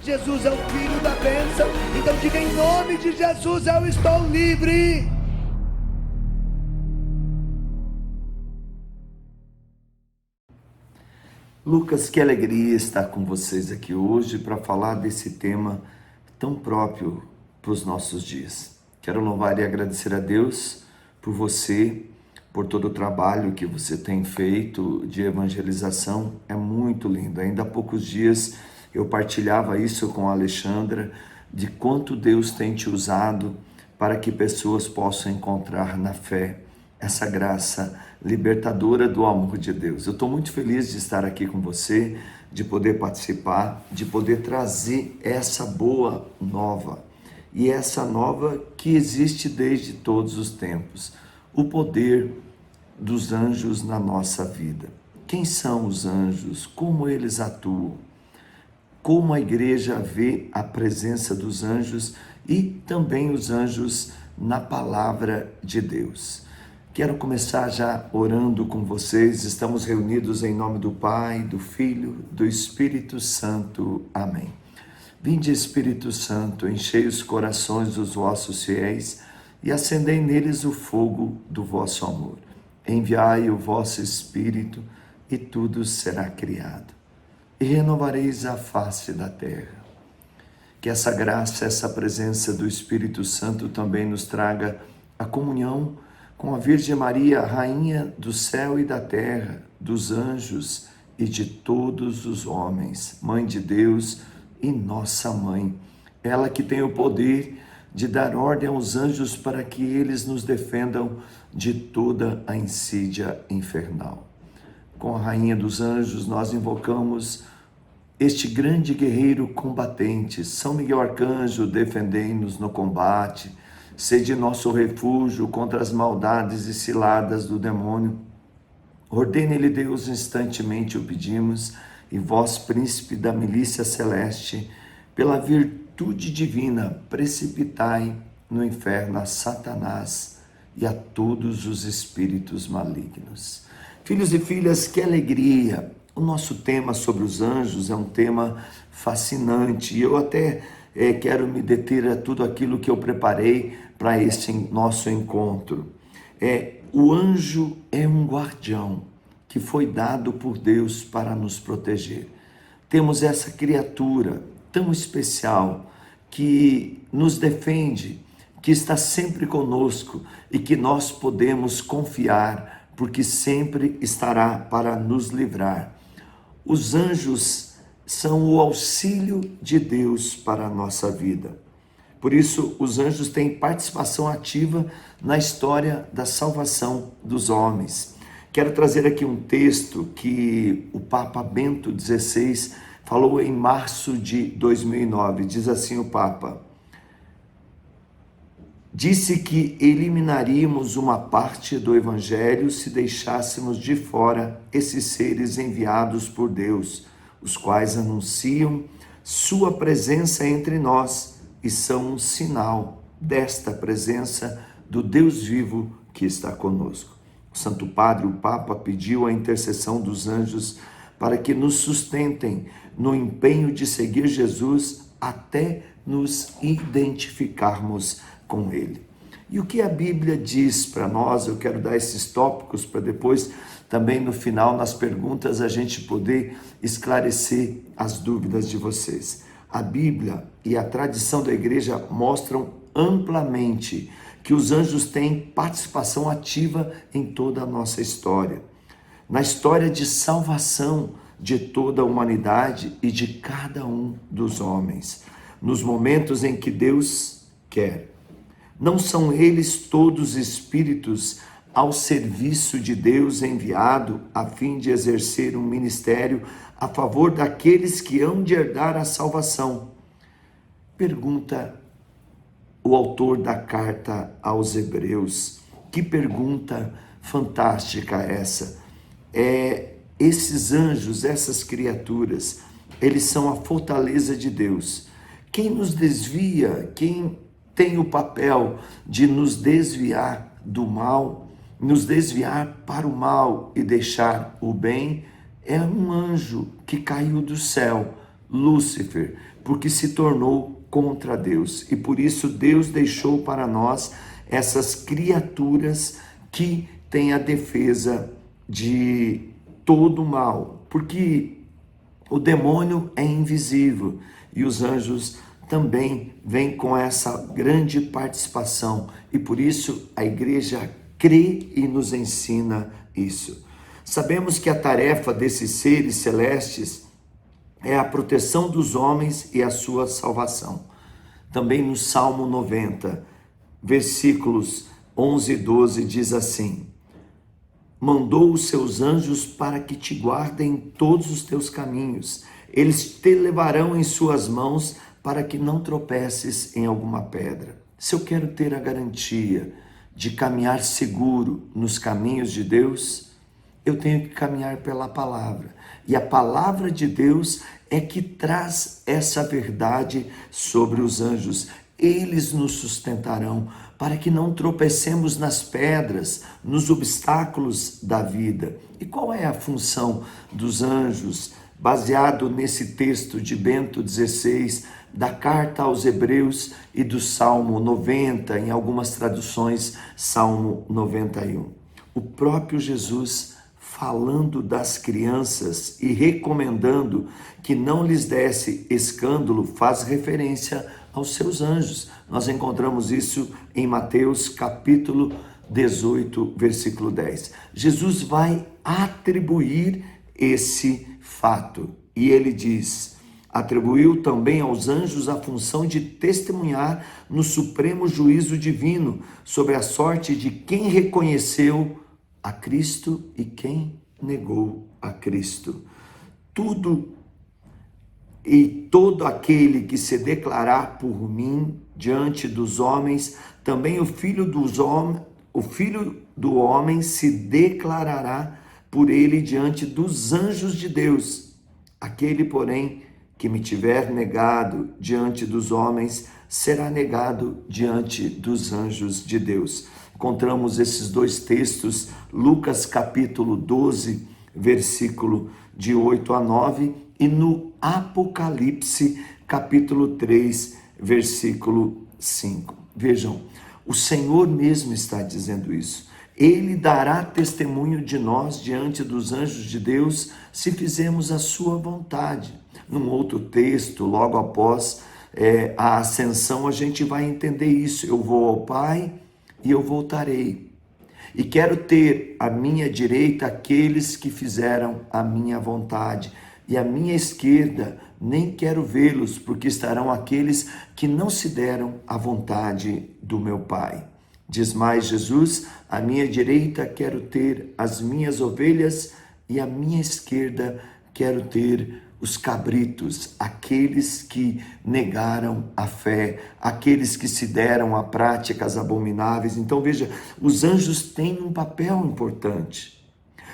Jesus é o Filho da bênção. Então diga: em nome de Jesus eu estou livre. Lucas, que alegria estar com vocês aqui hoje para falar desse tema tão próprio para os nossos dias. Quero louvar e agradecer a Deus por você, por todo o trabalho que você tem feito de evangelização. É muito lindo. Ainda há poucos dias eu partilhava isso com a Alexandra, de quanto Deus tem te usado para que pessoas possam encontrar na fé essa graça libertadora do amor de Deus. Eu estou muito feliz de estar aqui com você, de poder participar, de poder trazer essa boa nova. E essa nova que existe desde todos os tempos. O poder dos anjos na nossa vida. Quem são os anjos? Como eles atuam? Como a igreja vê a presença dos anjos e também os anjos na palavra de Deus. Quero começar já orando com vocês. Estamos reunidos em nome do Pai, do Filho, do Espírito Santo. Amém. Vinde, Espírito Santo, enchei os corações dos vossos fiéis e acendei neles o fogo do vosso amor. Enviai o vosso Espírito e tudo será criado. E renovareis a face da terra. Que essa graça, essa presença do Espírito Santo também nos traga a comunhão com a Virgem Maria, Rainha do céu e da terra, dos anjos e de todos os homens, Mãe de Deus e nossa Mãe. Ela que tem o poder de dar ordem aos anjos para que eles nos defendam de toda a insídia infernal. Com a Rainha dos Anjos, nós invocamos este grande guerreiro combatente. São Miguel Arcanjo, defendei-nos no combate. Sede nosso refúgio contra as maldades e ciladas do demônio. Ordene-lhe Deus, instantemente o pedimos, e vós, príncipe da milícia celeste, pela virtude divina, precipitai no inferno a Satanás e a todos os espíritos malignos. Filhos e filhas, que alegria! O nosso tema sobre os anjos é um tema fascinante, e eu até quero me deter a tudo aquilo que eu preparei para este nosso encontro. O anjo é um guardião que foi dado por Deus para nos proteger. Temos essa criatura tão especial que nos defende, que está sempre conosco e que nós podemos confiar, porque sempre estará para nos livrar. Os anjos são o auxílio de Deus para a nossa vida. Por isso, os anjos têm participação ativa na história da salvação dos homens. Quero trazer aqui um texto que o Papa Bento XVI falou em março de 2009. Diz assim o Papa: disse que eliminaríamos uma parte do Evangelho se deixássemos de fora esses seres enviados por Deus, os quais anunciam sua presença entre nós e são um sinal desta presença do Deus vivo que está conosco. O Santo Padre, o Papa, pediu a intercessão dos anjos para que nos sustentem no empenho de seguir Jesus até nos identificarmos com Ele. E o que a Bíblia diz para nós? Eu quero dar esses tópicos para depois, também no final, nas perguntas, a gente poder esclarecer as dúvidas de vocês. A Bíblia e a tradição da igreja mostram amplamente que os anjos têm participação ativa em toda a nossa história. Na história de salvação de toda a humanidade e de cada um dos homens. Nos momentos em que Deus quer. Não são eles todos espíritos ao serviço de Deus enviado a fim de exercer um ministério a favor daqueles que hão de herdar a salvação? Pergunta o autor da carta aos Hebreus. Que pergunta fantástica essa! Esses anjos, essas criaturas, eles são a fortaleza de Deus. Quem nos desvia, quem tem o papel de nos desviar do mal, nos desviar para o mal e deixar o bem, é um anjo que caiu do céu Lúcifer, porque se tornou contra Deus. E por isso Deus deixou para nós essas criaturas que têm a defesa de todo o mal, porque o demônio é invisível e os anjos também vêm com essa grande participação, e por isso a igreja crê e nos ensina isso. Sabemos que a tarefa desses seres celestes é a proteção dos homens e a sua salvação. Também no Salmo 90, versículos 11 e 12 diz assim: mandou os seus anjos para que te guardem em todos os teus caminhos. Eles te levarão em suas mãos para que não tropeces em alguma pedra. Se eu quero ter a garantia de caminhar seguro nos caminhos de Deus, eu tenho que caminhar pela palavra. E a palavra de Deus é que traz essa verdade sobre os anjos. Eles nos sustentarão para que não tropecemos nas pedras, nos obstáculos da vida. E qual é a função dos anjos? Baseado nesse texto de Bento XVI, da carta aos Hebreus e do Salmo 90, em algumas traduções, Salmo 91. O próprio Jesus, falando das crianças e recomendando que não lhes desse escândalo, faz referência aos seus anjos. Nós encontramos isso em Mateus capítulo 18, versículo 10. Jesus vai atribuir esse fato e ele diz: atribuiu também aos anjos a função de testemunhar no supremo juízo divino sobre a sorte de quem reconheceu a Cristo e quem negou a Cristo. Tudo e todo aquele que se declarar por mim diante dos homens, também o Filho do homem se declarará por ele diante dos anjos de Deus. Aquele, porém, que me tiver negado diante dos homens, será negado diante dos anjos de Deus. Encontramos esses dois textos, Lucas capítulo 12, versículo de 8 a 9, e no Apocalipse capítulo 3, versículo 5. Vejam, o Senhor mesmo está dizendo isso. Ele dará testemunho de nós diante dos anjos de Deus se fizermos a sua vontade. Num outro texto, logo após a ascensão, a gente vai entender isso. Eu vou ao Pai e eu voltarei. E quero ter à minha direita aqueles que fizeram a minha vontade. E à minha esquerda nem quero vê-los, porque estarão aqueles que não se deram à vontade do meu Pai. Diz mais Jesus: à minha direita quero ter as minhas ovelhas e à minha esquerda quero ter os cabritos, aqueles que negaram a fé, aqueles que se deram a práticas abomináveis. Então veja, os anjos têm um papel importante.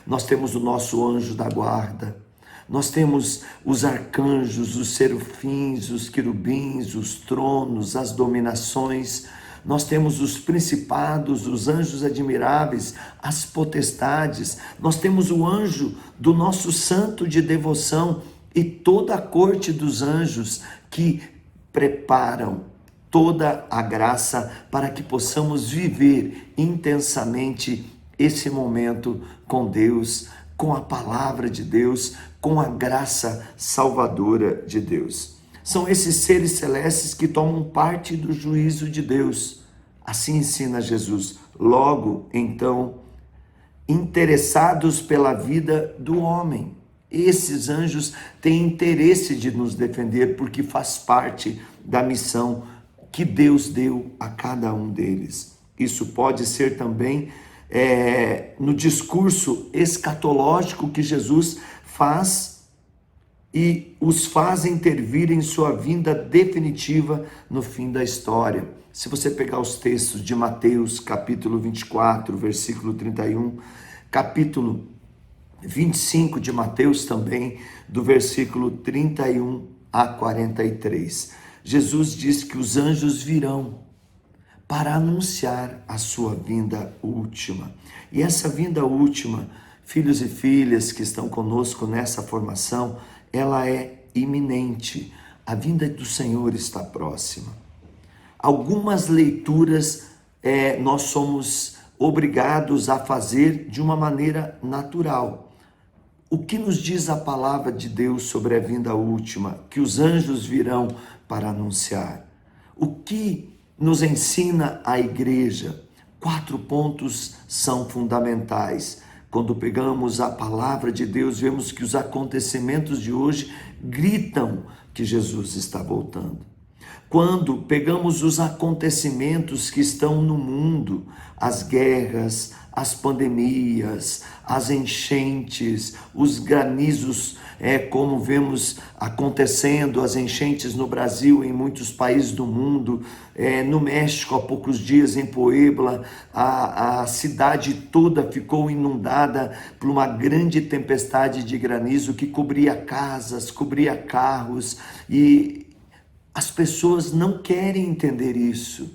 Nós temos o nosso anjo da guarda, nós temos os arcanjos, os serafins, os querubins, os tronos, as dominações. Nós temos os principados, os anjos admiráveis, as potestades. Nós temos o anjo do nosso santo de devoção e toda a corte dos anjos que preparam toda a graça para que possamos viver intensamente esse momento com Deus, com a palavra de Deus, com a graça salvadora de Deus. São esses seres celestes que tomam parte do juízo de Deus. Assim ensina Jesus. Logo, então, interessados pela vida do homem. Esses anjos têm interesse de nos defender porque faz parte da missão que Deus deu a cada um deles. Isso pode ser também no discurso escatológico que Jesus faz e os faz intervir em sua vinda definitiva no fim da história. Se você pegar os textos de Mateus, capítulo 24, versículo 31, capítulo 25 de Mateus também, do versículo 31 a 43, Jesus diz que os anjos virão para anunciar a sua vinda última. E essa vinda última, filhos e filhas que estão conosco nessa formação, ela é iminente. A vinda do Senhor está próxima. Algumas leituras nós somos obrigados a fazer de uma maneira natural. O que nos diz a palavra de Deus sobre a vinda última? Que os anjos virão para anunciar. O que nos ensina a igreja? 4 pontos são fundamentais. Quando pegamos a palavra de Deus, vemos que os acontecimentos de hoje gritam que Jesus está voltando. Quando pegamos os acontecimentos que estão no mundo, as guerras, as pandemias, as enchentes, os granizos, como vemos acontecendo, as enchentes no Brasil, em muitos países do mundo, no México, há poucos dias, em Puebla, a cidade toda ficou inundada por uma grande tempestade de granizo que cobria casas, cobria carros, e as pessoas não querem entender isso.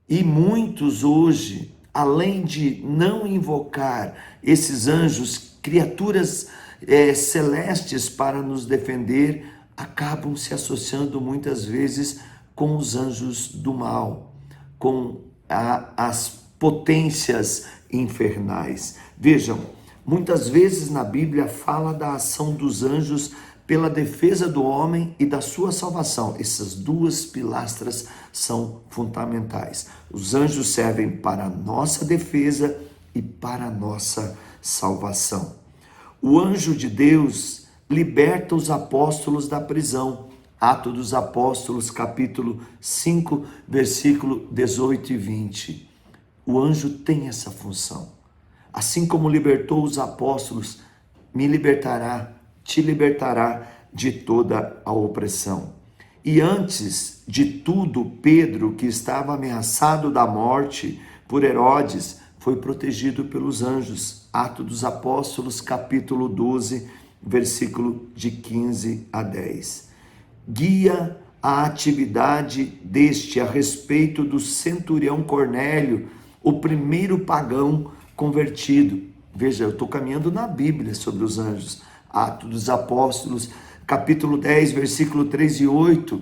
E muitos hoje, além de não invocar esses anjos, criaturas celestes para nos defender, acabam se associando muitas vezes com os anjos do mal, com as potências infernais. Vejam, muitas vezes na Bíblia fala da ação dos anjos pela defesa do homem e da sua salvação. Essas 2 pilastras são fundamentais. Os anjos servem para a nossa defesa e para a nossa salvação. O anjo de Deus liberta os apóstolos da prisão. Atos dos Apóstolos, capítulo 5, versículo 18 e 20. O anjo tem essa função. Assim como libertou os apóstolos, me libertará, te libertará de toda a opressão. E antes de tudo, Pedro, que estava ameaçado da morte por Herodes, foi protegido pelos anjos. Atos dos Apóstolos, capítulo 12, versículo de 15 a 10. Guia a atividade deste a respeito do centurião Cornélio, o primeiro pagão convertido. Veja, eu estou caminhando na Bíblia sobre os anjos. Atos dos Apóstolos, capítulo 10, versículo 3 e 8,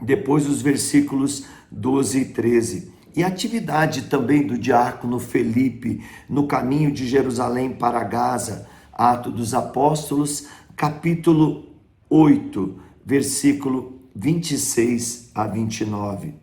depois os versículos 12 e 13. E a atividade também do diácono Felipe no caminho de Jerusalém para Gaza, Atos dos Apóstolos, capítulo 8, versículo 26 a 29.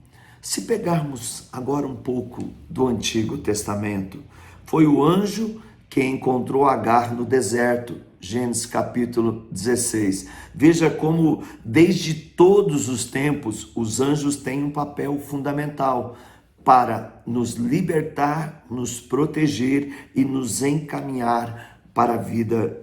Se pegarmos agora um pouco do Antigo Testamento, foi o anjo que encontrou Agar no deserto, Gênesis capítulo 16. Veja como desde todos os tempos os anjos têm um papel fundamental para nos libertar, nos proteger e nos encaminhar para a vida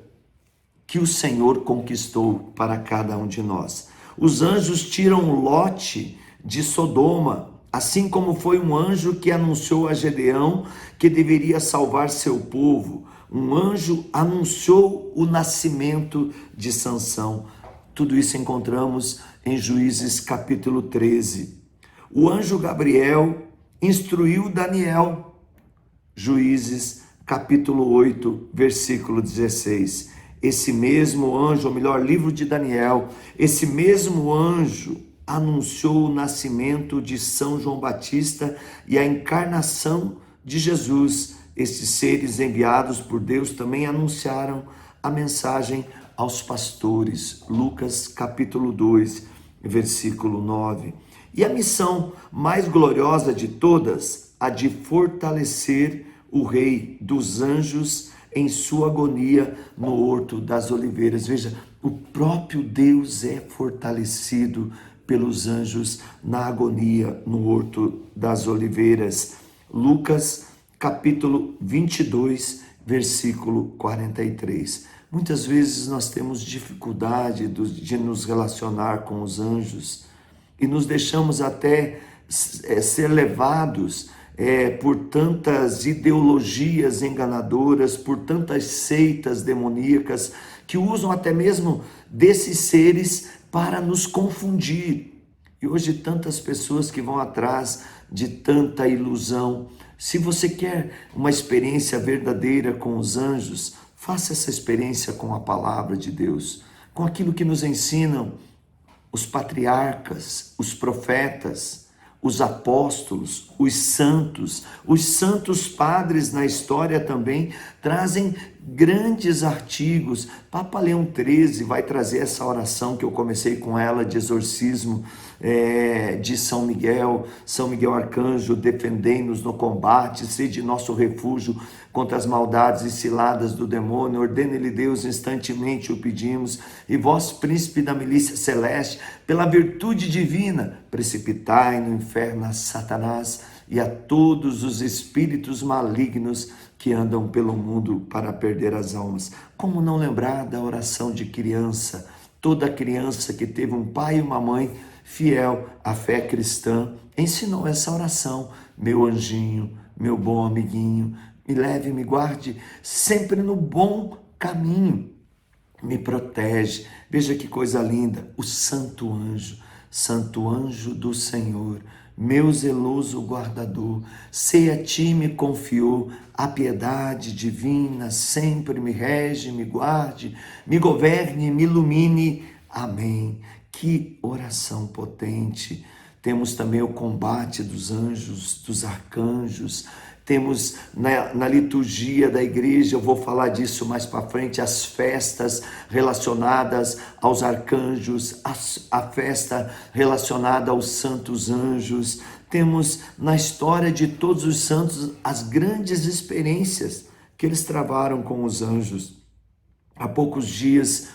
que o Senhor conquistou para cada um de nós. Os anjos tiram Lote de Sodoma, assim como foi um anjo que anunciou a Gedeão que deveria salvar seu povo. Um anjo anunciou o nascimento de Sansão. Tudo isso encontramos em Juízes capítulo 13. O anjo Gabriel instruiu Daniel. Juízes capítulo 8, versículo 16. Esse mesmo anjo, ou melhor, livro de Daniel, esse mesmo anjo anunciou o nascimento de São João Batista e a encarnação de Jesus. Esses seres enviados por Deus também anunciaram a mensagem aos pastores. Lucas capítulo 2, versículo 9. E a missão mais gloriosa de todas, a de fortalecer o Rei dos Anjos em sua agonia no Horto das Oliveiras. Veja, o próprio Deus é fortalecido pelos anjos na agonia no Horto das Oliveiras. Lucas capítulo 22, versículo 43. Muitas vezes nós temos dificuldade de nos relacionar com os anjos e nos deixamos até ser levados por tantas ideologias enganadoras, por tantas seitas demoníacas que usam até mesmo desses seres para nos confundir. E hoje tantas pessoas que vão atrás de tanta ilusão. Se você quer uma experiência verdadeira com os anjos, faça essa experiência com a palavra de Deus. com aquilo que nos ensinam os patriarcas, os profetas, os apóstolos, os santos padres na história também trazem grandes artigos. Papa Leão XIII vai trazer essa oração que eu comecei com ela de exorcismo de São Miguel Arcanjo, defendei-nos no combate, sede nosso refúgio contra as maldades e ciladas do demônio, ordene-lhe Deus, instantemente o pedimos, e vós, príncipe da milícia celeste, pela virtude divina, precipitai no inferno a Satanás e a todos os espíritos malignos que andam pelo mundo para perder as almas. Como não lembrar da oração de criança? Toda criança que teve um pai e uma mãe fiel à fé cristã ensinou essa oração. Meu anjinho, meu bom amiguinho, me leve e me guarde sempre no bom caminho. Me protege. Veja que coisa linda. O santo anjo do Senhor, meu zeloso guardador, sei a ti me confiou, a piedade divina sempre me rege, me guarde, me governe, me ilumine. Amém. Que oração potente. Temos também o combate dos anjos, dos arcanjos. Temos na liturgia da igreja, eu vou falar disso mais para frente, as festas relacionadas aos arcanjos, a festa relacionada aos santos anjos. Temos na história de todos os santos as grandes experiências que eles travaram com os anjos. Há poucos dias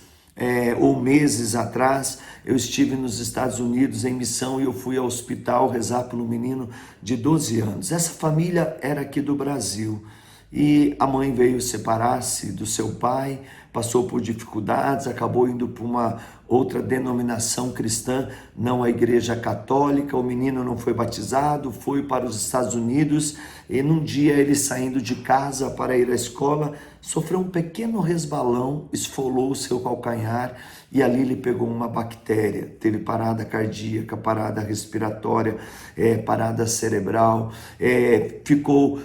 ou meses atrás, eu estive nos Estados Unidos em missão e eu fui ao hospital rezar pelo menino de 12 anos. Essa família era aqui do Brasil e a mãe veio separar-se do seu pai, passou por dificuldades, acabou indo para uma outra denominação cristã, não a igreja católica. O menino não foi batizado, foi para os Estados Unidos e num dia ele saindo de casa para ir à escola, sofreu um pequeno resbalão, esfolou o seu calcanhar e ali ele pegou uma bactéria, teve parada cardíaca, parada respiratória, parada cerebral, ficou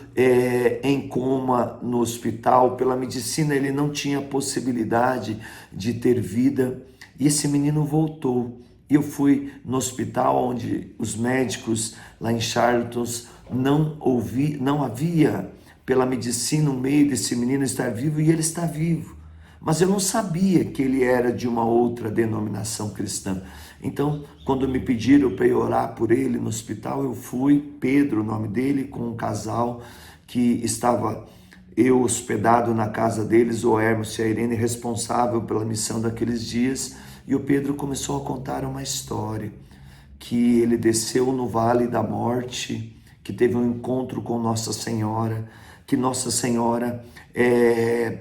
em coma no hospital. Pela medicina ele não tinha possibilidade de ter vida e esse menino voltou. Eu fui no hospital onde os médicos lá em Charlotte não havia pela medicina um meio desse menino estar vivo e ele está vivo. Mas eu não sabia que ele era de uma outra denominação cristã. Então, quando me pediram para eu orar por ele no hospital, eu fui, Pedro, o nome dele, com um casal que estava eu hospedado na casa deles, o Hermes e a Irene, responsável pela missão daqueles dias, e o Pedro começou a contar uma história, que ele desceu no Vale da Morte, que teve um encontro com Nossa Senhora, que Nossa Senhora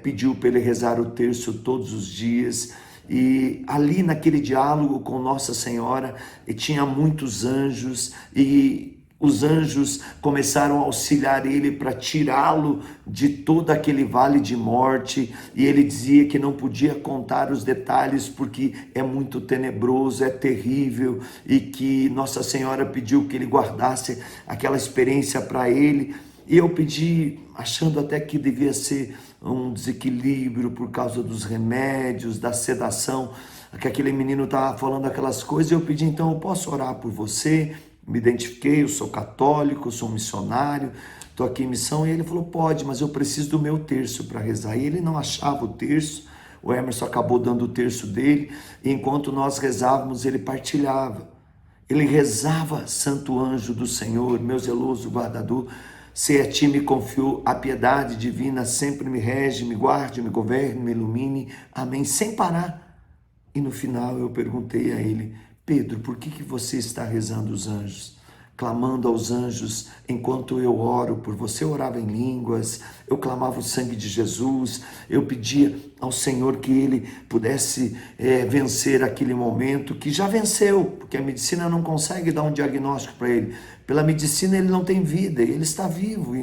pediu para ele rezar o terço todos os dias, e ali naquele diálogo com Nossa Senhora, tinha muitos anjos, e os anjos começaram a auxiliar ele para tirá-lo de todo aquele vale de morte, e ele dizia que não podia contar os detalhes porque é muito tenebroso, é terrível, e que Nossa Senhora pediu que ele guardasse aquela experiência para ele. E eu pedi, achando até que devia ser um desequilíbrio por causa dos remédios, da sedação, que aquele menino estava falando aquelas coisas, eu pedi, então, eu posso orar por você? Me identifiquei, eu sou católico, sou missionário, estou aqui em missão. E ele falou, pode, mas eu preciso do meu terço para rezar. E ele não achava o terço, o Emerson acabou dando o terço dele, e enquanto nós rezávamos, ele partilhava. Ele rezava, santo anjo do Senhor, meu zeloso guardador, se a ti me confiou, a piedade divina sempre me rege, me guarde, me governe, me ilumine. Amém. Sem parar. E no final eu perguntei a ele, Pedro, por que você está rezando os anjos? Clamando aos anjos enquanto eu oro por você. Eu orava em línguas, eu clamava o sangue de Jesus, eu pedia ao Senhor que ele pudesse vencer aquele momento, que já venceu, porque a medicina não consegue dar um diagnóstico para ele. Pela medicina ele não tem vida, ele está vivo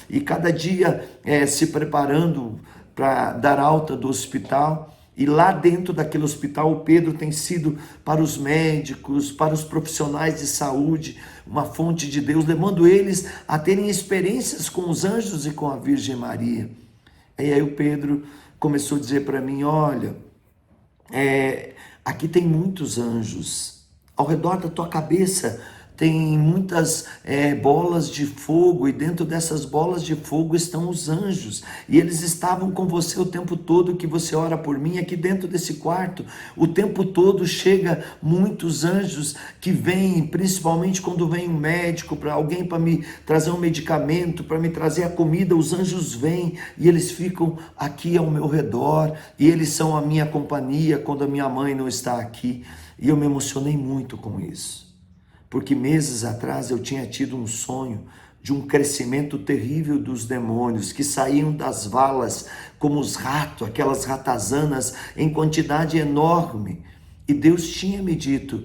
e cada dia se preparando para dar alta do hospital. E lá dentro daquele hospital, o Pedro tem sido para os médicos, para os profissionais de saúde, uma fonte de Deus, levando eles a terem experiências com os anjos e com a Virgem Maria. E aí o Pedro começou a dizer para mim, olha, Aqui tem muitos anjos. Ao redor da tua cabeça tem muitas bolas de fogo, e dentro dessas bolas de fogo estão os anjos, e eles estavam com você o tempo todo que você ora por mim. Aqui dentro desse quarto, o tempo todo chega muitos anjos que vêm, principalmente quando vem um médico, para alguém para me trazer um medicamento, para me trazer a comida. Os anjos vêm e eles ficam aqui ao meu redor, e eles são a minha companhia quando a minha mãe não está aqui. E eu me emocionei muito com isso, porque meses atrás eu tinha tido um sonho de um crescimento terrível dos demônios que saíam das valas como os ratos, aquelas ratazanas em quantidade enorme. E Deus tinha me dito: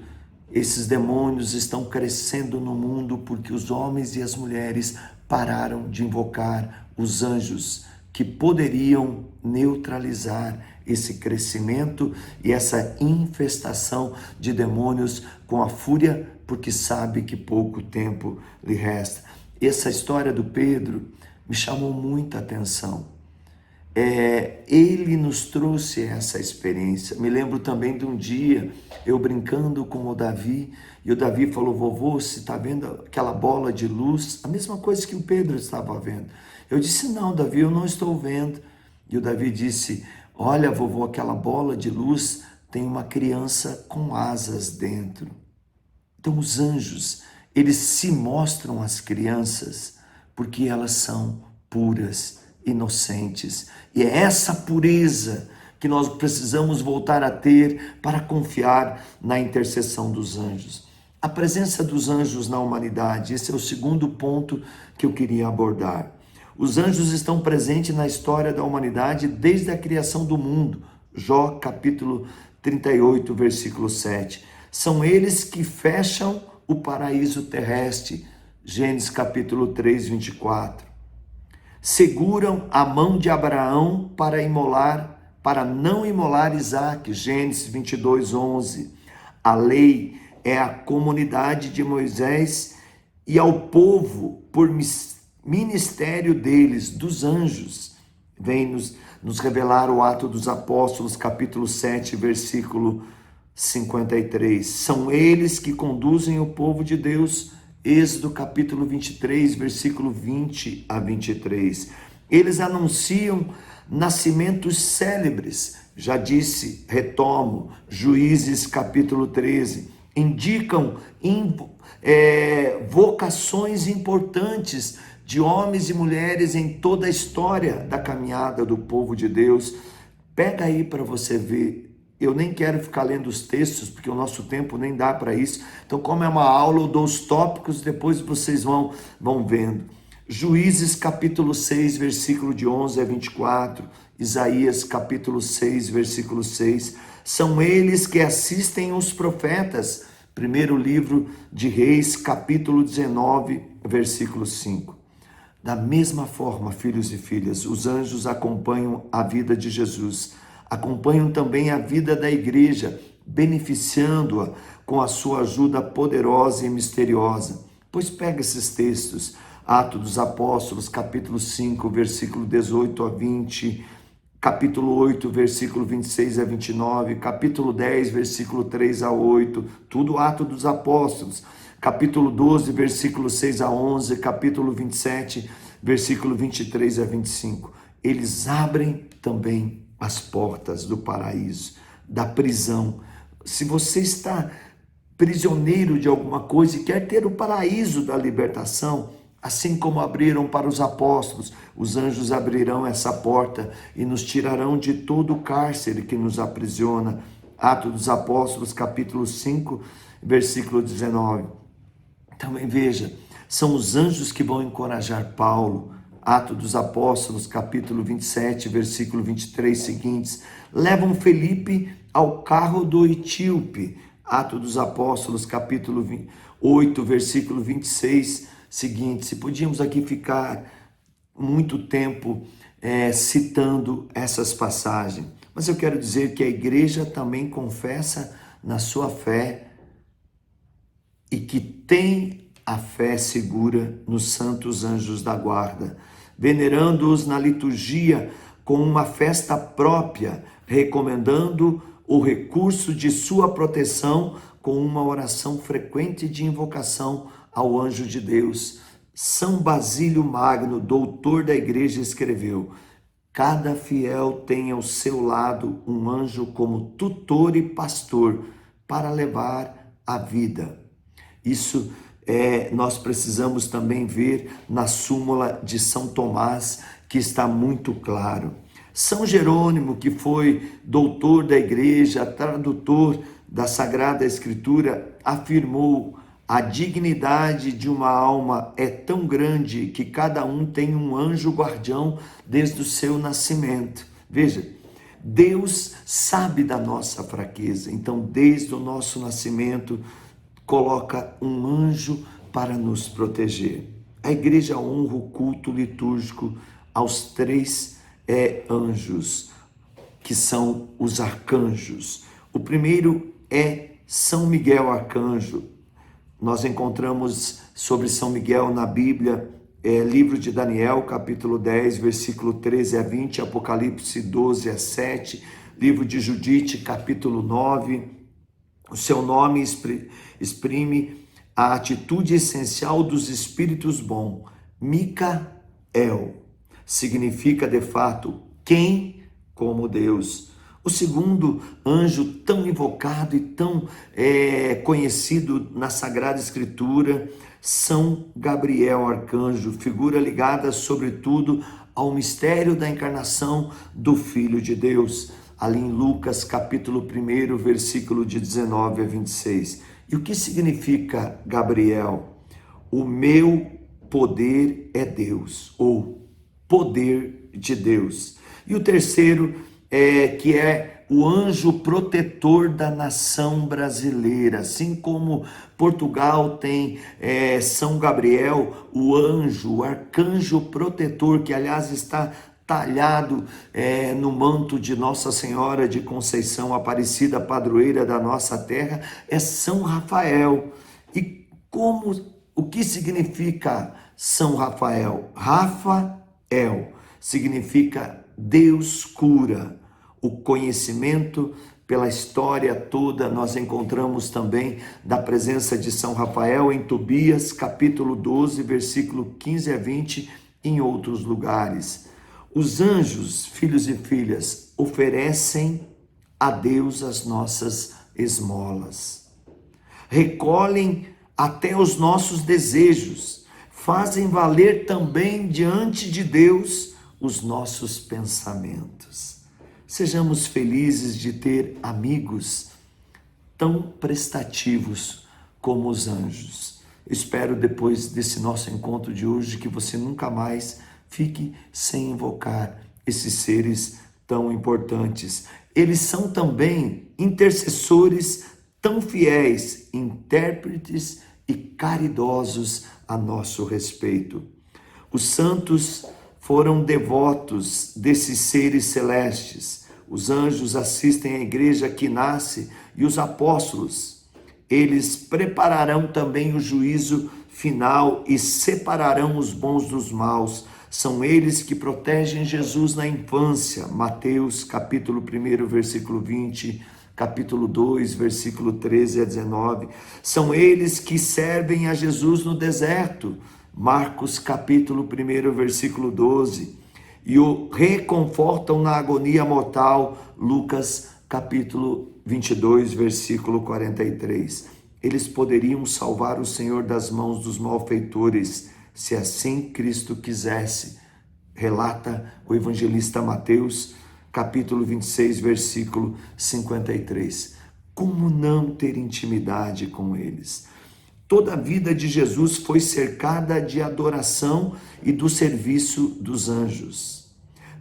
esses demônios estão crescendo no mundo porque os homens e as mulheres pararam de invocar os anjos que poderiam neutralizar esse crescimento e essa infestação de demônios com a fúria, porque sabe que pouco tempo lhe resta. Essa história do Pedro me chamou muita atenção. Ele nos trouxe essa experiência. Me lembro também de um dia, eu brincando com o Davi, e o Davi falou: vovô, você está vendo aquela bola de luz? A mesma coisa que o Pedro estava vendo. Eu disse: não, Davi, eu não estou vendo. E o Davi disse: olha, vovô, aquela bola de luz tem uma criança com asas dentro. Então os anjos, eles se mostram às crianças porque elas são puras, inocentes. E é essa pureza que nós precisamos voltar a ter para confiar na intercessão dos anjos. A presença dos anjos na humanidade, esse é o segundo ponto que eu queria abordar. Os anjos estão presentes na história da humanidade desde a criação do mundo. Jó capítulo 38, versículo 7. São eles que fecham o paraíso terrestre. Gênesis capítulo 3, 24. Seguram a mão de Abraão para não imolar Isaque. Gênesis 22, 11. A lei é a comunidade de Moisés e ao povo por ministério deles, dos anjos. Vem nos revelar o Atos dos Apóstolos, capítulo 7, versículo 53. São eles que conduzem o povo de Deus. Êxodo capítulo 23, versículo 20 a 23. Eles anunciam nascimentos célebres. Já disse, retomo, Juízes capítulo 13. Indicam vocações importantes de homens e mulheres em toda a história da caminhada do povo de Deus. Pega aí para você ver. Eu nem quero ficar lendo os textos, porque o nosso tempo nem dá para isso. Então, como é uma aula, eu dou os tópicos, depois vocês vão vendo. Juízes capítulo 6, versículo de 11 a 24. Isaías capítulo 6, versículo 6. São eles que assistem os profetas. Primeiro livro de Reis, capítulo 19, versículo 5. Da mesma forma, filhos e filhas, os anjos acompanham a vida de Jesus, acompanham também a vida da igreja, beneficiando-a com a sua ajuda poderosa e misteriosa. Pois pega esses textos, Atos dos Apóstolos, capítulo 5, versículo 18 a 20, capítulo 8, versículo 26 a 29, capítulo 10, versículo 3 a 8, tudo Atos dos Apóstolos. Capítulo 12, versículo 6 a 11, capítulo 27, versículo 23 a 25. Eles abrem também as portas do paraíso, da prisão. Se você está prisioneiro de alguma coisa e quer ter o paraíso da libertação, assim como abriram para os apóstolos, os anjos abrirão essa porta e nos tirarão de todo o cárcere que nos aprisiona. Atos dos Apóstolos, capítulo 5, versículo 19. Também veja, são os anjos que vão encorajar Paulo. Atos dos Apóstolos, capítulo 27, versículo 23 seguintes. Levam Felipe ao carro do etíope. Atos dos Apóstolos, capítulo 8, versículo 26 seguintes. E podíamos aqui ficar muito tempo citando essas passagens. Mas eu quero dizer que a igreja também confessa na sua fé e que tem a fé segura nos santos anjos da guarda, venerando-os na liturgia com uma festa própria, recomendando o recurso de sua proteção com uma oração frequente de invocação ao anjo de Deus. São Basílio Magno, doutor da igreja, escreveu: cada fiel tem ao seu lado um anjo como tutor e pastor para levar a vida. Isso nós precisamos também ver na súmula de São Tomás, que está muito claro. São Jerônimo, que foi doutor da igreja, tradutor da Sagrada Escritura, afirmou: a dignidade de uma alma é tão grande que cada um tem um anjo guardião desde o seu nascimento. Veja, Deus sabe da nossa fraqueza, então desde o nosso nascimento coloca um anjo para nos proteger. A igreja honra o culto litúrgico aos três anjos, que são os arcanjos. O primeiro é São Miguel Arcanjo. Nós encontramos sobre São Miguel na Bíblia, livro de Daniel, capítulo 10, versículo 13 a 20, Apocalipse 12 a 7, livro de Judite, capítulo 9. O seu nome exprime a atitude essencial dos espíritos bons. Micael significa, de fato, quem como Deus. O segundo anjo tão invocado e tão conhecido na Sagrada Escritura, São Gabriel Arcanjo, figura ligada sobretudo ao mistério da encarnação do Filho de Deus, ali em Lucas capítulo 1, versículo de 19 a 26. E o que significa Gabriel? O meu poder é Deus, ou poder de Deus. E o terceiro que é o anjo protetor da nação brasileira. Assim como Portugal tem São Gabriel, o anjo, o arcanjo protetor, que aliás está talhado no manto de Nossa Senhora de Conceição Aparecida, padroeira da nossa terra, é São Rafael. E o que significa São Rafael? Rafael significa Deus cura. O conhecimento pela história toda, nós encontramos também da presença de São Rafael em Tobias, capítulo 12, versículo 15 a 20, em outros lugares. Os anjos, filhos e filhas, oferecem a Deus as nossas esmolas. Recolhem até os nossos desejos, fazem valer também diante de Deus os nossos pensamentos. Sejamos felizes de ter amigos tão prestativos como os anjos. Espero, depois desse nosso encontro de hoje, que você nunca mais fique sem invocar esses seres tão importantes. Eles são também intercessores tão fiéis, intérpretes e caridosos a nosso respeito. Os santos foram devotos desses seres celestes. Os anjos assistem à igreja que nasce e os apóstolos. Eles prepararão também o juízo final e separarão os bons dos maus. São eles que protegem Jesus na infância. Mateus, capítulo 1, versículo 20, capítulo 2, versículo 13 a 19. São eles que servem a Jesus no deserto. Marcos, capítulo 1, versículo 12. E o reconfortam na agonia mortal. Lucas, capítulo 22, versículo 43. Eles poderiam salvar o Senhor das mãos dos malfeitores, se assim Cristo quisesse. Relata o evangelista Mateus, capítulo 26, versículo 53. Como não ter intimidade com eles? Toda a vida de Jesus foi cercada de adoração e do serviço dos anjos.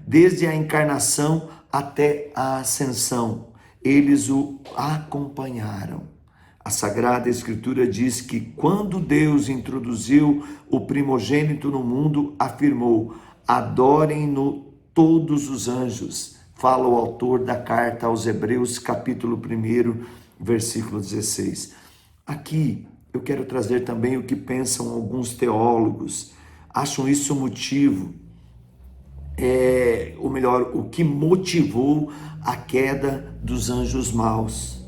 Desde a encarnação até a ascensão, eles o acompanharam. A Sagrada Escritura diz que quando Deus introduziu o primogênito no mundo, afirmou: adorem-no todos os anjos. Fala o autor da carta aos Hebreus, capítulo 1, versículo 16. Aqui eu quero trazer também o que pensam alguns teólogos. Acham isso motivo ou melhor, o que motivou a queda dos anjos maus,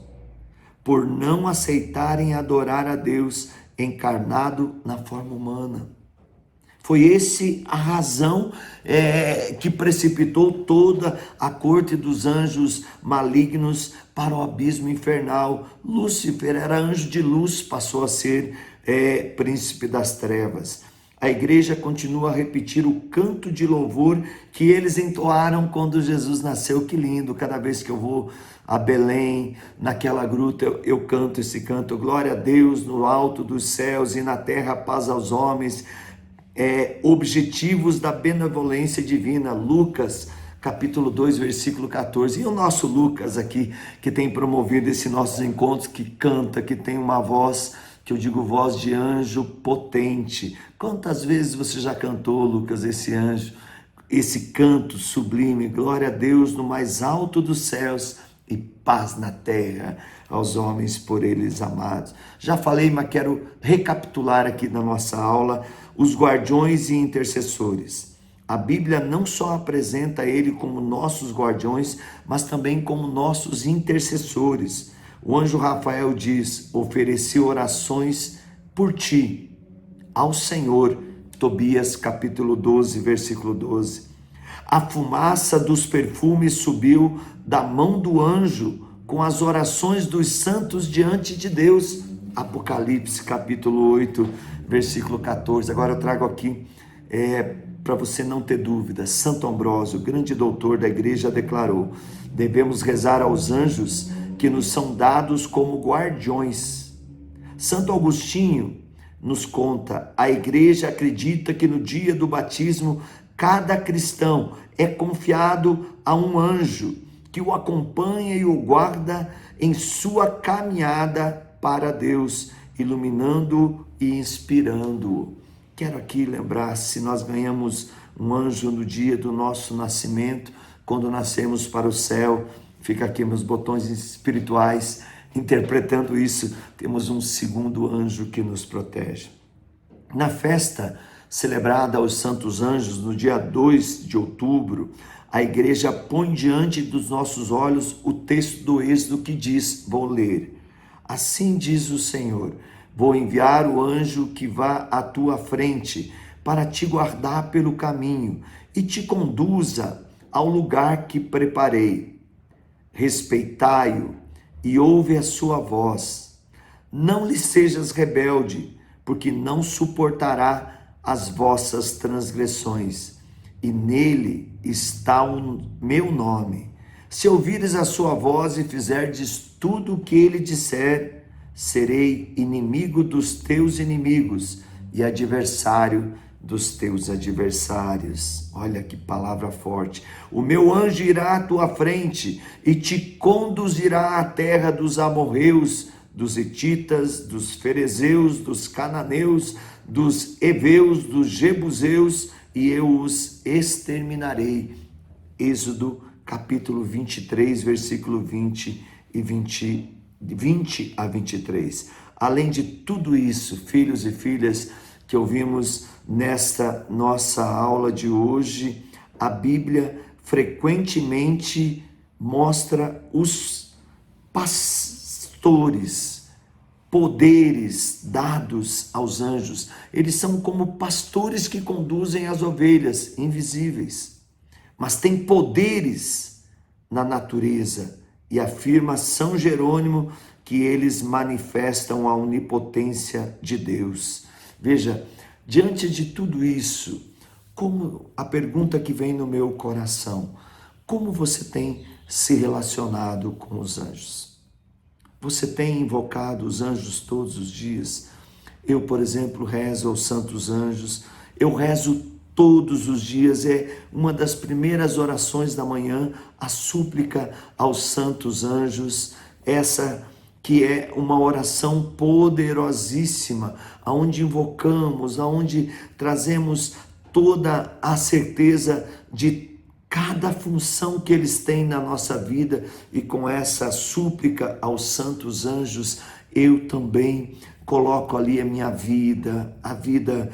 por não aceitarem adorar a Deus encarnado na forma humana. Foi esse a razão que precipitou toda a corte dos anjos malignos para o abismo infernal. Lúcifer era anjo de luz, passou a ser príncipe das trevas. A igreja continua a repetir o canto de louvor que eles entoaram quando Jesus nasceu. Que lindo! Cada vez que eu vou a Belém, naquela gruta, eu canto esse canto. Glória a Deus no alto dos céus e na terra paz aos homens. Objetivos da benevolência divina. Lucas capítulo 2, versículo 14. E o nosso Lucas aqui, que tem promovido esses nossos encontros, que canta, que tem uma voz, que eu digo voz de anjo potente. Quantas vezes você já cantou, Lucas, esse anjo, esse canto sublime? Glória a Deus no mais alto dos céus e paz na terra aos homens por eles amados. Já falei, mas quero recapitular aqui na nossa aula os guardiões e intercessores. A Bíblia não só apresenta ele como nossos guardiões, mas também como nossos intercessores. O anjo Rafael diz: ofereci orações por ti ao Senhor. Tobias capítulo 12, versículo 12. A fumaça dos perfumes subiu da mão do anjo com as orações dos santos diante de Deus. Apocalipse capítulo 8, versículo 14. Agora eu trago aqui para você não ter dúvida. Santo Ambrósio, grande doutor da igreja, declarou: devemos rezar aos anjos que nos são dados como guardiões. Santo Agostinho nos conta: a igreja acredita que no dia do batismo cada cristão é confiado a um anjo que o acompanha e o guarda em sua caminhada para Deus, iluminando-o e inspirando-o. Quero aqui lembrar, se nós ganhamos um anjo no dia do nosso nascimento, quando nascemos para o céu, fica aqui meus botões espirituais interpretando isso, temos um segundo anjo que nos protege. Na festa celebrada aos Santos Anjos, no dia 2 de outubro, a igreja põe diante dos nossos olhos o texto do Êxodo que diz, vou ler: assim diz o Senhor, vou enviar o anjo que vá à tua frente para te guardar pelo caminho e te conduza ao lugar que preparei. Respeitai-o e ouve a sua voz. Não lhe sejas rebelde, porque não suportará as vossas transgressões, e nele está o meu nome. Se ouvires a sua voz e fizerdes tudo o que ele disser, serei inimigo dos teus inimigos e adversário dos teus adversários. Olha que palavra forte. O meu anjo irá à tua frente e te conduzirá à terra dos amorreus, dos hetitas, dos ferezeus, dos cananeus, dos heveus, dos jebuseus, e eu os exterminarei. Êxodo capítulo 23, versículo 20 a 23. Além de tudo isso, filhos e filhas, que ouvimos nesta nossa aula de hoje, a Bíblia frequentemente mostra os pastores, poderes dados aos anjos. Eles são como pastores que conduzem as ovelhas invisíveis, mas tem poderes na natureza, e afirma São Jerônimo que eles manifestam a onipotência de Deus. Veja, diante de tudo isso, como a pergunta que vem no meu coração: como você tem se relacionado com os anjos? Você tem invocado os anjos todos os dias? Eu, por exemplo, rezo aos santos anjos. Eu rezo todos os dias. É uma das primeiras orações da manhã, a súplica aos santos anjos. Essa que é uma oração poderosíssima, aonde invocamos, aonde trazemos toda a certeza de cada função que eles têm na nossa vida, e com essa súplica aos santos anjos, eu também coloco ali a minha vida, a vida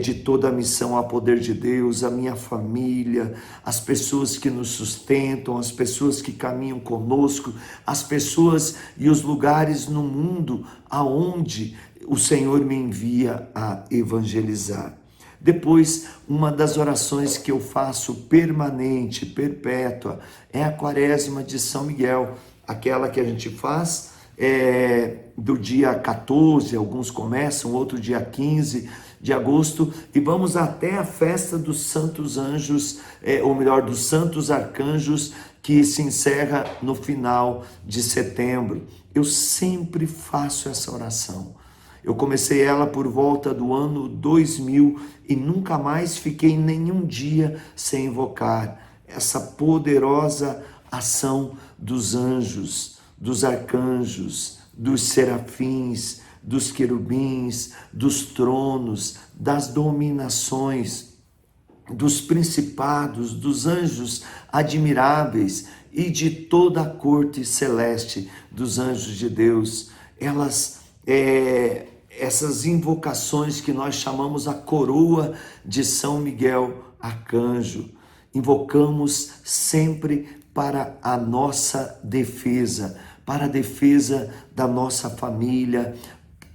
de toda a missão a poder de Deus, a minha família, as pessoas que nos sustentam, as pessoas que caminham conosco, as pessoas e os lugares no mundo aonde o Senhor me envia a evangelizar. Depois, uma das orações que eu faço permanente, perpétua, é a Quaresma de São Miguel, aquela que a gente faz do dia 14, alguns começam, outro dia 15 de agosto, e vamos até a festa dos Santos Anjos, ou melhor, dos Santos Arcanjos, que se encerra no final de setembro. Eu sempre faço essa oração. Eu comecei ela por volta do ano 2000 e nunca mais fiquei nenhum dia sem invocar essa poderosa ação dos anjos, dos arcanjos, dos serafins, dos querubins, dos tronos, das dominações, dos principados, dos anjos admiráveis e de toda a corte celeste dos anjos de Deus. Essas invocações que nós chamamos a coroa de São Miguel Arcanjo, invocamos sempre para a nossa defesa, para a defesa da nossa família,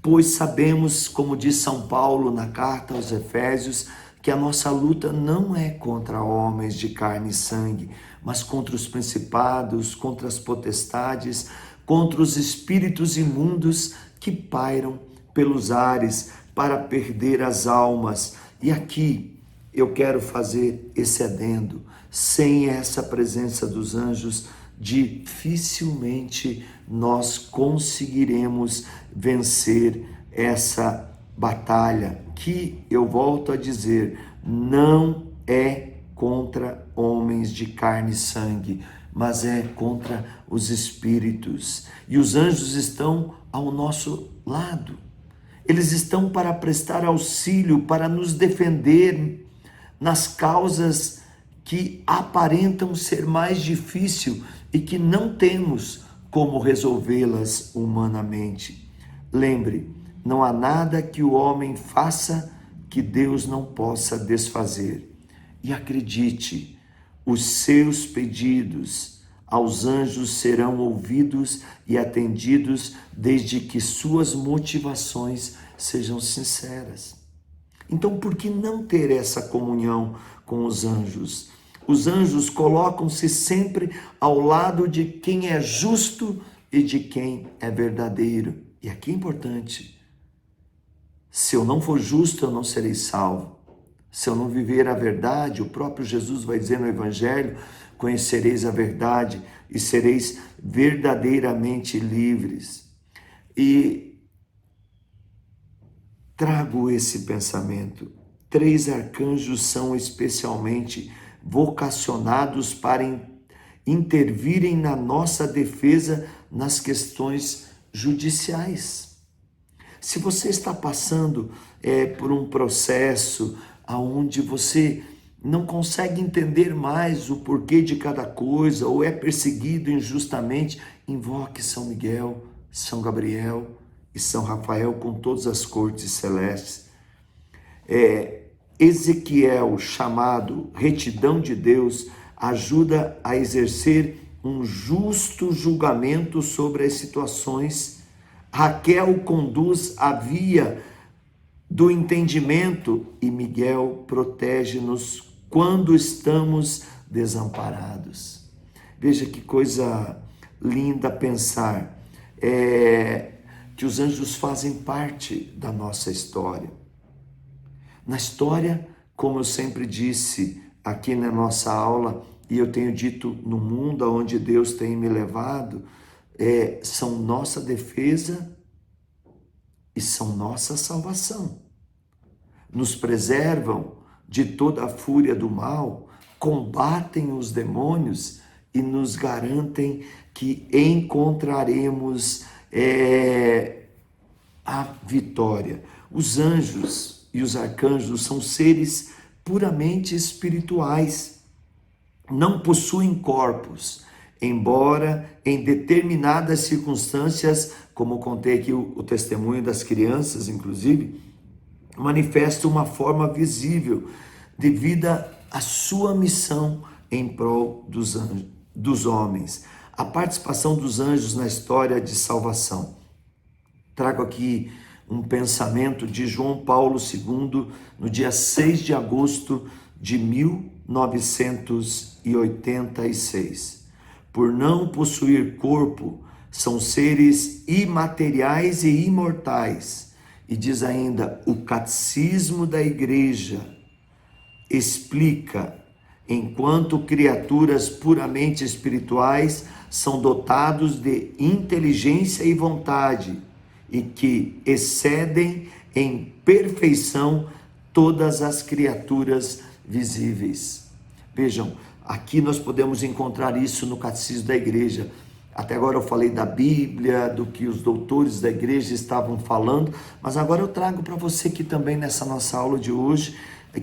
pois sabemos, como diz São Paulo na carta aos Efésios, que a nossa luta não é contra homens de carne e sangue, mas contra os principados, contra as potestades, contra os espíritos imundos que pairam pelos ares para perder as almas. E aqui eu quero fazer esse adendo. Sem essa presença dos anjos, dificilmente nós conseguiremos vencer essa batalha, que eu volto a dizer, não é contra homens de carne e sangue, mas é contra os espíritos. E os anjos estão ao nosso lado. Eles estão para prestar auxílio, para nos defender nas causas que aparentam ser mais difícil e que não temos como resolvê-las humanamente. Lembre, não há nada que o homem faça que Deus não possa desfazer. E acredite, os seus pedidos aos anjos serão ouvidos e atendidos desde que suas motivações sejam sinceras. Então, por que não ter essa comunhão com os anjos? Os anjos colocam-se sempre ao lado de quem é justo e de quem é verdadeiro. E aqui é importante: se eu não for justo, eu não serei salvo. Se eu não viver a verdade, o próprio Jesus vai dizer no Evangelho, conhecereis a verdade e sereis verdadeiramente livres. E trago esse pensamento. 3 arcanjos são especialmente vocacionados para intervirem na nossa defesa nas questões judiciais. Se você está passando por um processo onde você não consegue entender mais o porquê de cada coisa, ou é perseguido injustamente, invoque São Miguel, São Gabriel e São Rafael com todas as cortes celestes. Ezequiel, chamado retidão de Deus, ajuda a exercer um justo julgamento sobre as situações. Raquel conduz a via do entendimento e Miguel protege-nos quando estamos desamparados. Veja que coisa linda pensar que os anjos fazem parte da nossa história. Na história, como eu sempre disse aqui na nossa aula, e eu tenho dito no mundo aonde Deus tem me levado, são nossa defesa e são nossa salvação. Nos preservam de toda a fúria do mal, combatem os demônios e nos garantem que encontraremos a vitória. Os anjos e os arcanjos são seres puramente espirituais, não possuem corpos, embora em determinadas circunstâncias, como contei aqui o testemunho das crianças, inclusive, manifesta uma forma visível devido à sua missão em prol dos homens. A participação dos anjos na história de salvação. Trago aqui um pensamento de João Paulo II, no dia 6 de agosto de 1986. Por não possuir corpo, são seres imateriais e imortais. E diz ainda, o Catecismo da Igreja explica, enquanto criaturas puramente espirituais, são dotados de inteligência e vontade, e que excedem em perfeição todas as criaturas visíveis. Vejam, aqui nós podemos encontrar isso no Catecismo da Igreja. Até agora eu falei da Bíblia, do que os doutores da igreja estavam falando, mas agora eu trago para você aqui também nessa nossa aula de hoje,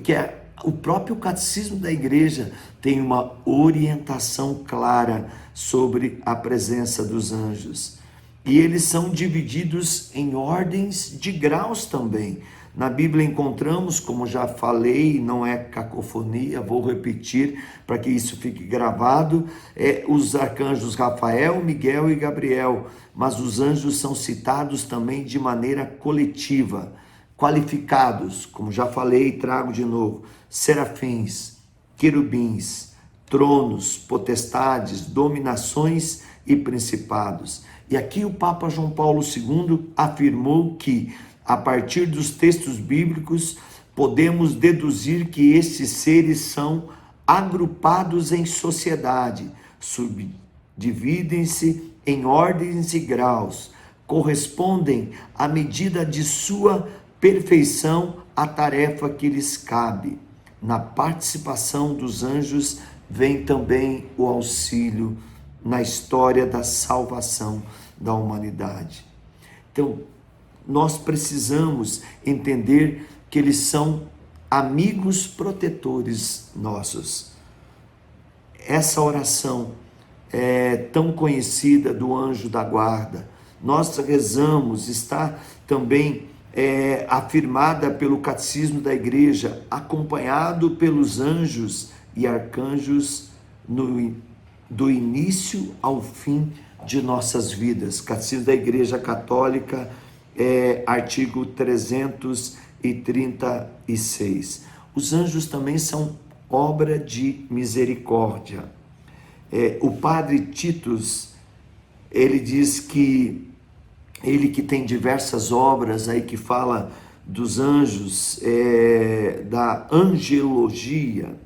que é o próprio Catecismo da Igreja tem uma orientação clara sobre a presença dos anjos. E eles são divididos em ordens de graus também. Na Bíblia encontramos, como já falei, não é cacofonia, vou repetir para que isso fique gravado, os arcanjos Rafael, Miguel e Gabriel, mas os anjos são citados também de maneira coletiva, qualificados, como já falei e trago de novo, serafins, querubins, tronos, potestades, dominações e principados. E aqui o Papa João Paulo II afirmou que, a partir dos textos bíblicos, podemos deduzir que esses seres são agrupados em sociedade, subdividem-se em ordens e graus, correspondem à medida de sua perfeição à tarefa que lhes cabe. Na participação dos anjos vem também o auxílio na história da salvação da humanidade. Então, nós precisamos entender que eles são amigos protetores nossos. Essa oração é tão conhecida do anjo da guarda. Nós rezamos, está também afirmada pelo Catecismo da Igreja, acompanhado pelos anjos e arcanjos do início ao fim de nossas vidas. Catecismo da Igreja Católica, artigo 336. Os anjos também são obra de misericórdia. O padre Titus, ele diz que ele que tem diversas obras aí que fala dos anjos, da angelologia,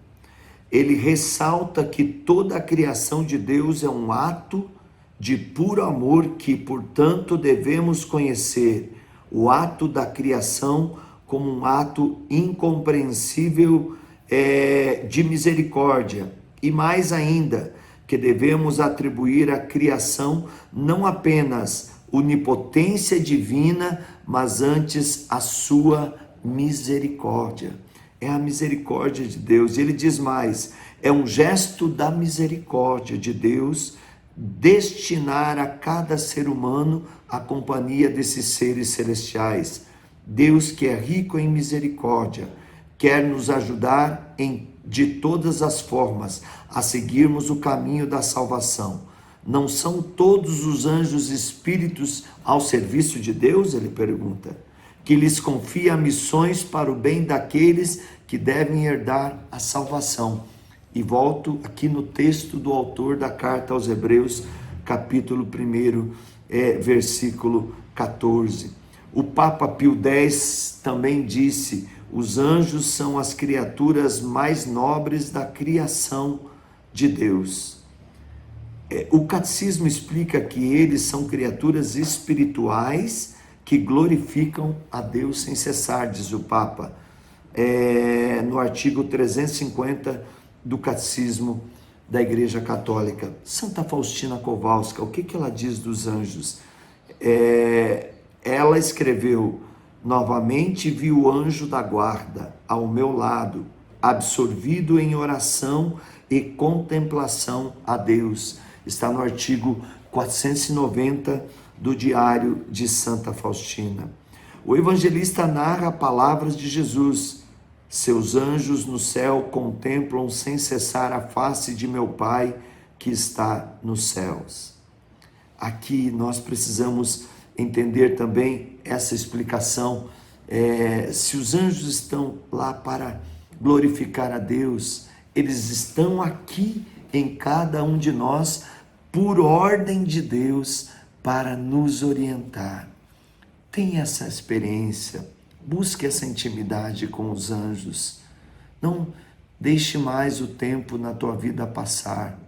ele ressalta que toda a criação de Deus é um ato de puro amor que, portanto, devemos conhecer o ato da criação como um ato incompreensível de misericórdia. E mais ainda, que devemos atribuir à criação não apenas onipotência divina, mas antes a sua misericórdia. É a misericórdia de Deus. Ele diz mais, é um gesto da misericórdia de Deus destinar a cada ser humano a companhia desses seres celestiais. Deus, que é rico em misericórdia, quer nos ajudar de todas as formas a seguirmos o caminho da salvação. Não são todos os anjos espíritos ao serviço de Deus? Ele pergunta. Que lhes confia missões para o bem daqueles que devem herdar a salvação. E volto aqui no texto do autor da carta aos Hebreus, capítulo 1, versículo 14. O Papa Pio X também disse: os anjos são as criaturas mais nobres da criação de Deus. O catecismo explica que eles são criaturas espirituais que glorificam a Deus sem cessar, diz o Papa, no artigo 350 do Catecismo da Igreja Católica. Santa Faustina Kowalska, o que ela diz dos anjos? Ela escreveu: novamente vi o anjo da guarda ao meu lado, absorvido em oração e contemplação a Deus. está no artigo 490 do Diário de Santa Faustina. O evangelista narra palavras de Jesus: seus anjos no céu contemplam sem cessar a face de meu Pai que está nos céus. Aqui nós precisamos entender também essa explicação. Se os anjos estão lá para glorificar a Deus, eles estão aqui em cada um de nós por ordem de Deus para nos orientar. Tenha essa experiência, busque essa intimidade com os anjos. Não deixe mais o tempo na tua vida passar,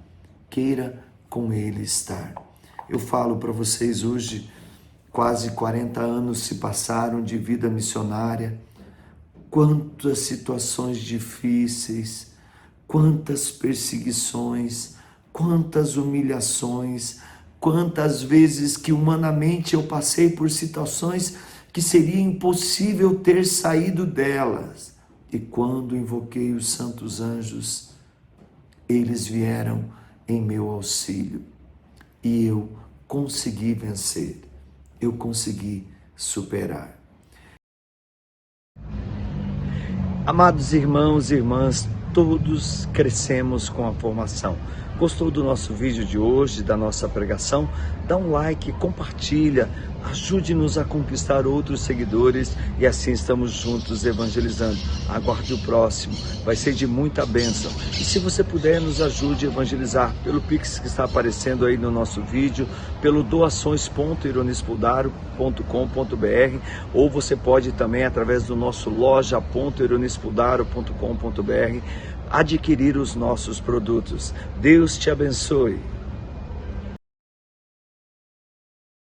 queira com ele estar. Eu falo para vocês hoje, quase 40 anos se passaram de vida missionária, quantas situações difíceis, quantas perseguições, quantas humilhações, quantas vezes que humanamente eu passei por situações que seria impossível ter saído delas. E quando invoquei os santos anjos, eles vieram em meu auxílio. E eu consegui vencer, eu consegui superar. Amados irmãos e irmãs, todos crescemos com a formação. Gostou do nosso vídeo de hoje, da nossa pregação? Dá um like, compartilha, ajude-nos a conquistar outros seguidores e assim estamos juntos evangelizando. Aguarde o próximo, vai ser de muita bênção. E se você puder, nos ajude a evangelizar pelo Pix que está aparecendo aí no nosso vídeo, pelo doações.ironispodaro.com.br, ou você pode também, através do nosso loja.ironispodaro.com.br, adquirir os nossos produtos. Deus te abençoe.